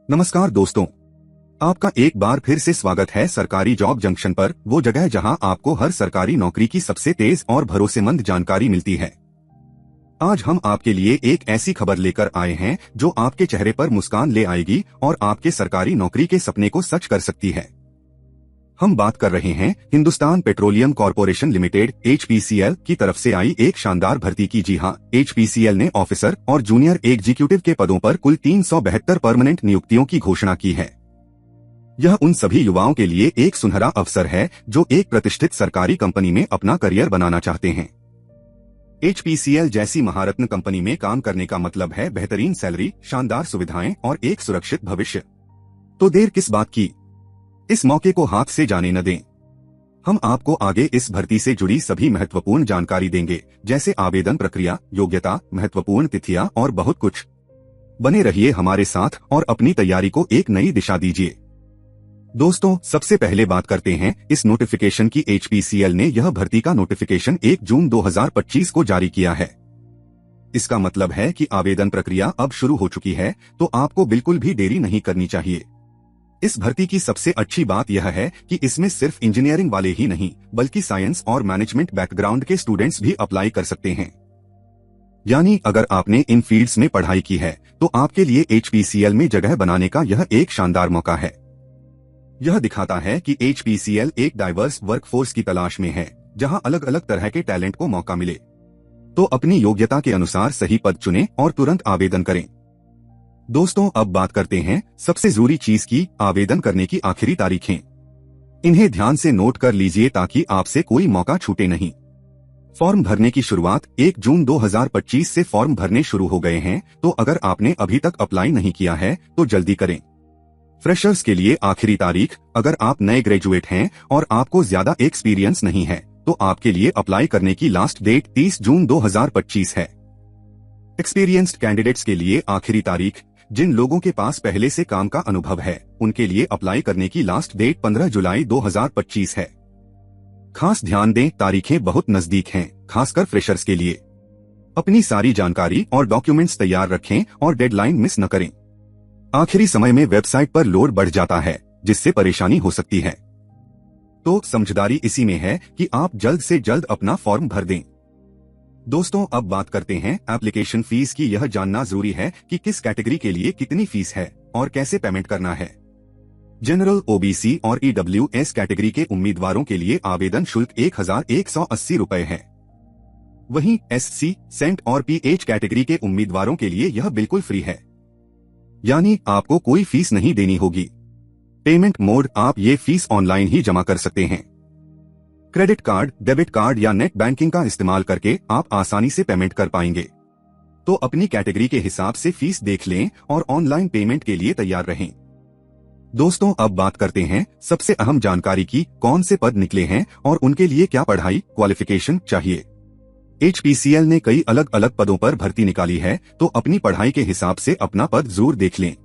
नमस्कार दोस्तों, आपका एक बार फिर से स्वागत है सरकारी जॉब जंक्शन पर, वो जगह जहां आपको हर सरकारी नौकरी की सबसे तेज और भरोसेमंद जानकारी मिलती है। आज हम आपके लिए एक ऐसी खबर लेकर आए हैं जो आपके चेहरे पर मुस्कान ले आएगी और आपके सरकारी नौकरी के सपने को सच कर सकती है। हम बात कर रहे हैं Hindustan petroleum corporation limited (HPCL) की तरफ से आई एक शानदार भर्ती की। जी हां, HPCL ने ऑफिसर और जूनियर एग्जीक्यूटिव के पदों पर कुल 372 परमानेंट नियुक्तियों की घोषणा की है। यह उन सभी युवाओं के लिए एक सुनहरा अवसर है जो एक प्रतिष्ठित सरकारी कंपनी में अपना करियर बनाना चाहते हैं। HPCL जैसी महारत्न कंपनी में काम करने का मतलब है बेहतरीन सैलरी, शानदार सुविधाएं और एक सुरक्षित भविष्य। तो देर किस बात की, इस मौके को हाथ से जाने न दें। हम आपको आगे इस भर्ती से जुड़ी सभी महत्वपूर्ण जानकारी देंगे, जैसे आवेदन प्रक्रिया, योग्यता, महत्वपूर्ण तिथियां और बहुत कुछ। बने रहिए हमारे साथ और अपनी तैयारी को एक नई दिशा दीजिए। दोस्तों, सबसे पहले बात करते हैं इस नोटिफिकेशन की। HPCL ने यह भर्ती का नोटिफिकेशन 1 जून 2025 को जारी किया है। इसका मतलब है कि आवेदन प्रक्रिया अब शुरू हो चुकी है, तो आपको बिल्कुल भी देरी नहीं करनी चाहिए। इस भर्ती की सबसे अच्छी बात यह है कि इसमें सिर्फ इंजीनियरिंग वाले ही नहीं, बल्कि साइंस और मैनेजमेंट बैकग्राउंड के स्टूडेंट्स भी अप्लाई कर सकते हैं। यानी अगर आपने इन फील्ड्स में पढ़ाई की है तो आपके लिए HPCL में जगह बनाने का यह एक शानदार मौका है। यह दिखाता है कि HPCL एक डाइवर्स वर्कफोर्स की तलाश में है, जहां अलग अलग तरह के टैलेंट को मौका मिले। तो अपनी योग्यता के अनुसार सही पद चुनें और तुरंत आवेदन करें। दोस्तों, अब बात करते हैं सबसे जरूरी चीज की, आवेदन करने की आखिरी तारीखें। इन्हें ध्यान से नोट कर लीजिए ताकि आपसे कोई मौका छूटे नहीं। फॉर्म भरने की शुरुआत 1 जून 2025 से फॉर्म भरने शुरू हो गए हैं, तो अगर आपने अभी तक अप्लाई नहीं किया है तो जल्दी करें। फ्रेशर्स के लिए आखिरी तारीख, अगर आप नए ग्रेजुएट हैं और आपको ज्यादा एक्सपीरियंस नहीं है तो आपके लिए अप्लाई करने की लास्ट डेट 30 जून 2025 है। एक्सपीरियंस्ड कैंडिडेट्स के लिए आखिरी तारीख, जिन लोगों के पास पहले से काम का अनुभव है उनके लिए अप्लाई करने की लास्ट डेट 15 जुलाई 2025 है। खास ध्यान दें, तारीखें बहुत नजदीक हैं, खासकर फ्रेशर्स के लिए। अपनी सारी जानकारी और डॉक्यूमेंट्स तैयार रखें और डेडलाइन मिस न करें। आखिरी समय में वेबसाइट पर लोड बढ़ जाता है, जिससे परेशानी हो सकती है। तो समझदारी इसी में है कि आप जल्द से जल्द अपना फॉर्म भर दें। दोस्तों, अब बात करते हैं एप्लीकेशन फीस की। यह जानना जरूरी है कि किस कैटेगरी के लिए कितनी फीस है और कैसे पेमेंट करना है। जनरल, OBC और EWS कैटेगरी के उम्मीदवारों के लिए आवेदन शुल्क 1180 रुपए है। वहीं SC, सेंट और PH कैटेगरी के उम्मीदवारों के लिए यह बिल्कुल फ्री है, यानी आपको कोई फीस नहीं देनी होगी। पेमेंट मोड, आप ये फीस ऑनलाइन ही जमा कर सकते हैं। क्रेडिट कार्ड, डेबिट कार्ड या नेट बैंकिंग का इस्तेमाल करके आप आसानी से पेमेंट कर पाएंगे। तो अपनी कैटेगरी के हिसाब से फीस देख लें और ऑनलाइन पेमेंट के लिए तैयार रहें। दोस्तों, अब बात करते हैं सबसे अहम जानकारी की, कौन से पद निकले हैं और उनके लिए क्या पढ़ाई क्वालिफिकेशन चाहिए। HPCL ने कई अलग अलग पदों पर भर्ती निकाली है, तो अपनी पढ़ाई के हिसाब से अपना पद जरूर देख लें।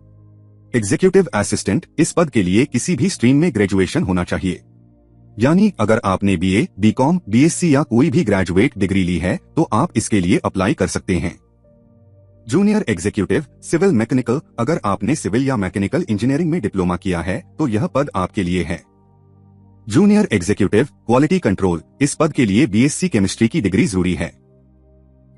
एग्जीक्यूटिव असिस्टेंट, इस पद के लिए किसी भी स्ट्रीम में ग्रेजुएशन होना चाहिए। यानी अगर आपने BA, BCom, BSc या कोई भी ग्रेजुएट डिग्री ली है तो आप इसके लिए अप्लाई कर सकते हैं। जूनियर एग्जीक्यूटिव सिविल मैकेनिकल, अगर आपने सिविल या मैकेनिकल इंजीनियरिंग में डिप्लोमा किया है तो यह पद आपके लिए है। जूनियर एग्जीक्यूटिव क्वालिटी कंट्रोल, इस पद के लिए BSc केमिस्ट्री की डिग्री जरूरी है।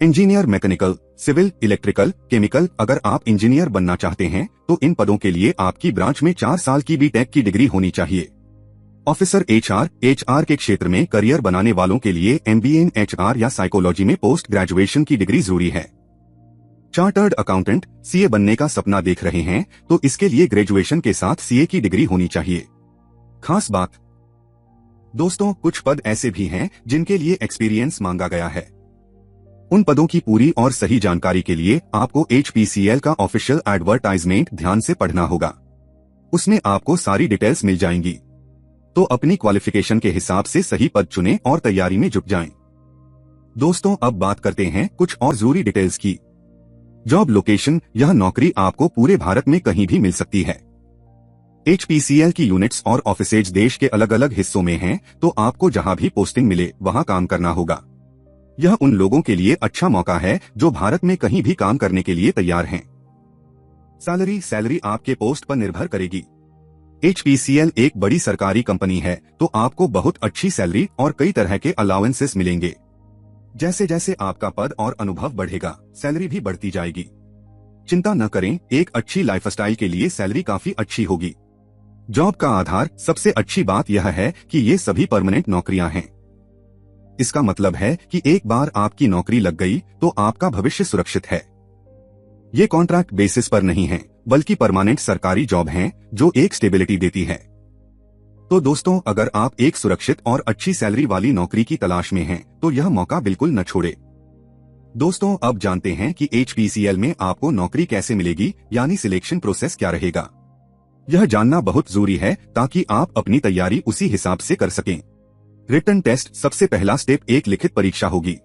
Engineer mechanical, civil, electrical, chemical, अगर आप इंजीनियर बनना चाहते हैं तो इन पदों के लिए आपकी ब्रांच में 4 साल की BTech की डिग्री होनी चाहिए। ऑफिसर HR के क्षेत्र में करियर बनाने वालों के लिए MBA इन HR या साइकोलॉजी में पोस्ट ग्रेजुएशन की डिग्री जरूरी है। चार्टर्ड अकाउंटेंट, CA बनने का सपना देख रहे हैं तो इसके लिए ग्रेजुएशन के साथ CA की डिग्री होनी चाहिए। खास बात दोस्तों, कुछ पद ऐसे भी हैं जिनके लिए एक्सपीरियंस मांगा गया है। उन पदों की पूरी और सही जानकारी के लिए आपको HPCL का ऑफिशियल एडवर्टाइजमेंट ध्यान से पढ़ना होगा। उसमें आपको सारी डिटेल्स मिल जाएंगी। तो अपनी क्वालिफिकेशन के हिसाब से सही पद चुनें और तैयारी में जुट जाएं। दोस्तों, अब बात करते हैं कुछ और जरूरी डिटेल्स की। जॉब लोकेशन, यह नौकरी आपको पूरे भारत में कहीं भी मिल सकती है। HPCL की यूनिट्स और ऑफिसेज देश के अलग अलग हिस्सों में हैं, तो आपको जहां भी पोस्टिंग मिले वहां काम करना होगा। यह उन लोगों के लिए अच्छा मौका है जो भारत में कहीं भी काम करने के लिए तैयार हैं। सैलरी आपके पोस्ट पर निर्भर करेगी। HPCL एक बड़ी सरकारी कंपनी है, तो आपको बहुत अच्छी सैलरी और कई तरह के अलाउंसेस मिलेंगे। जैसे जैसे आपका पद और अनुभव बढ़ेगा, सैलरी भी बढ़ती जाएगी। चिंता न करें, एक अच्छी लाइफस्टाइल के लिए सैलरी काफी अच्छी होगी। जॉब का आधार सबसे अच्छी बात यह है कि ये सभी परमानेंट नौकरियां हैं। इसका मतलब है कि एक बार आपकी नौकरी लग गई तो आपका भविष्य सुरक्षित है। ये कॉन्ट्रैक्ट बेसिस पर नहीं है, बल्कि परमानेंट सरकारी जॉब हैं, जो एक स्टेबिलिटी देती है। तो दोस्तों, अगर आप एक सुरक्षित और अच्छी सैलरी वाली नौकरी की तलाश में हैं, तो यह मौका बिल्कुल न छोड़े। दोस्तों, अब जानते हैं कि HPCL में आपको नौकरी कैसे मिलेगी, यानी सिलेक्शन प्रोसेस क्या रहेगा। यह जानना बहुत जरूरी है ताकि आप अपनी तैयारी उसी हिसाब से कर सकें। रिटन टेस्ट सबसे पहला स्टेप एक लिखित परीक्षा होगी।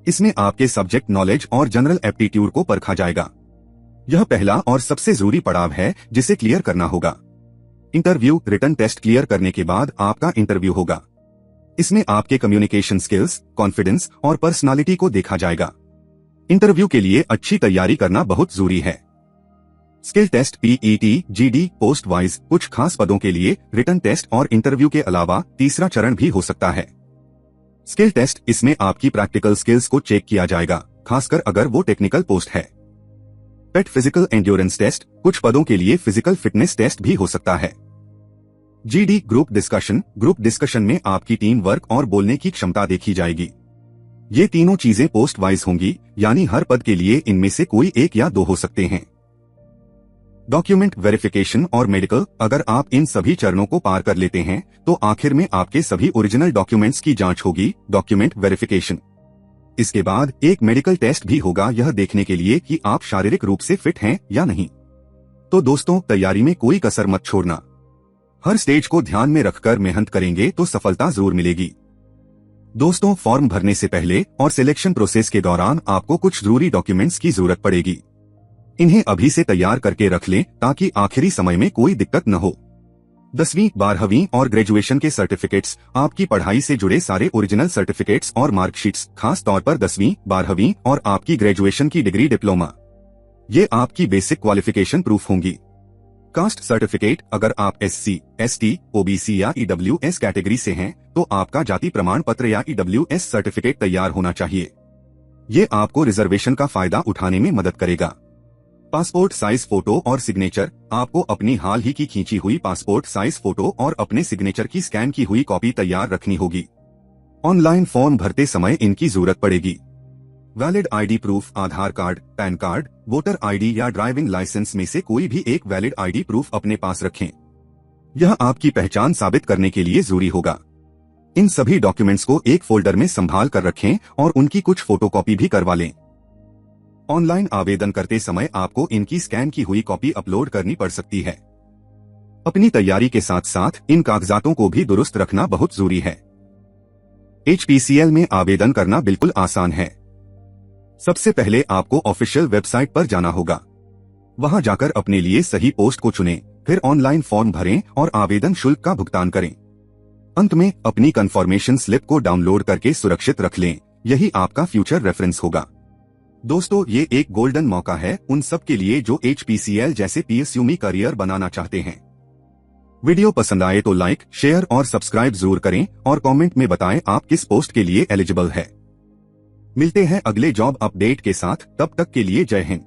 इसमें आपके सब्जेक्ट नॉलेज और जनरल एप्टीट्यूड को परखा जाएगा। यह पहला और सबसे जरूरी पड़ाव है जिसे क्लियर करना होगा। इंटरव्यू रिटन टेस्ट क्लियर करने के बाद आपका इंटरव्यू होगा। इसमें आपके कम्युनिकेशन स्किल्स, कॉन्फिडेंस और पर्सनालिटी को देखा जाएगा। इंटरव्यू के लिए अच्छी तैयारी करना बहुत जरूरी है। Skill test PET, GD, post wise कुछ खास पदों के लिए रिटन टेस्ट और इंटरव्यू के अलावा तीसरा चरण भी हो सकता है। स्किल टेस्ट, इसमें आपकी प्रैक्टिकल स्किल्स को चेक किया जाएगा, खासकर अगर वो टेक्निकल पोस्ट है। पेट फिजिकल एंड्योरेंस टेस्ट, कुछ पदों के लिए फिजिकल फिटनेस टेस्ट भी हो सकता है। GD ग्रुप डिस्कशन में आपकी टीम वर्क और बोलने की क्षमता देखी जाएगी। ये तीनों चीजें पोस्ट वाइज होंगी, यानी हर पद के लिए इनमें से कोई एक या दो हो सकते हैं। डॉक्यूमेंट वेरिफिकेशन और मेडिकल, अगर आप इन सभी चरणों को पार कर लेते हैं तो आखिर में आपके सभी ओरिजिनल डॉक्यूमेंट्स की जांच होगी, डॉक्यूमेंट वेरिफिकेशन। इसके बाद एक मेडिकल टेस्ट भी होगा, यह देखने के लिए कि आप शारीरिक रूप से फिट हैं या नहीं। तो दोस्तों, तैयारी में कोई कसर मत छोड़ना। हर स्टेज को ध्यान में रखकर मेहनत करेंगे तो सफलता जरूर मिलेगी। दोस्तों, फॉर्म भरने से पहले और सिलेक्शन प्रोसेस के दौरान आपको कुछ जरूरी डॉक्यूमेंट्स की जरूरत पड़ेगी। इन्हें अभी से तैयार करके रख लें ताकि आखिरी समय में कोई दिक्कत न हो। 10वीं, 12वीं और ग्रेजुएशन के सर्टिफिकेट्स, आपकी पढ़ाई से जुड़े सारे ओरिजिनल सर्टिफिकेट्स और मार्कशीट्स, खास तौर पर 10वीं, 12वीं और आपकी ग्रेजुएशन की डिग्री, डिप्लोमा, ये आपकी बेसिक क्वालिफिकेशन प्रूफ होंगी। कास्ट सर्टिफिकेट, अगर आप SC, ST, OBC या EWS कैटेगरी से हैं, तो आपका जाति प्रमाण पत्र या EWS सर्टिफिकेट तैयार होना चाहिए। ये आपको रिजर्वेशन का फायदा उठाने में मदद करेगा। पासपोर्ट साइज फोटो और सिग्नेचर, आपको अपनी हाल ही की खींची हुई पासपोर्ट साइज फोटो और अपने सिग्नेचर की स्कैन की हुई कॉपी तैयार रखनी होगी। ऑनलाइन फॉर्म भरते समय इनकी जरूरत पड़ेगी। Valid ID proof, Aadhaar card, PAN card, voter ID या ड्राइविंग लाइसेंस में से कोई भी एक वैलिड ID प्रूफ अपने पास रखें। यह आपकी पहचान साबित करने के लिए जरूरी होगा। इन सभी डॉक्यूमेंट्स को एक फोल्डर में संभाल कर रखें और उनकी कुछ फोटोकॉपी भी करवा लें। ऑनलाइन आवेदन करते समय आपको इनकी स्कैन की हुई कॉपी अपलोड करनी पड़ सकती है। अपनी तैयारी के साथ साथ इन कागजातों को भी दुरुस्त रखना बहुत जरूरी है। HPCL में आवेदन करना बिल्कुल आसान है। सबसे पहले आपको ऑफिशियल वेबसाइट पर जाना होगा। वहां जाकर अपने लिए सही पोस्ट को चुनें, फिर ऑनलाइन फॉर्म भरें और आवेदन शुल्क का भुगतान करें। अंत में अपनी कंफर्मेशन स्लिप को डाउनलोड करके सुरक्षित रख लें, यही आपका फ्यूचर रेफरेंस होगा। दोस्तों, ये एक गोल्डन मौका है उन सब के लिए जो HPCL जैसे PSU में करियर बनाना चाहते हैं। वीडियो पसंद आए तो लाइक, शेयर और सब्सक्राइब जरूर करें और कमेंट में बताएं आप किस पोस्ट के लिए एलिजिबल है। मिलते हैं अगले जॉब अपडेट के साथ, तब तक के लिए जय हिंद।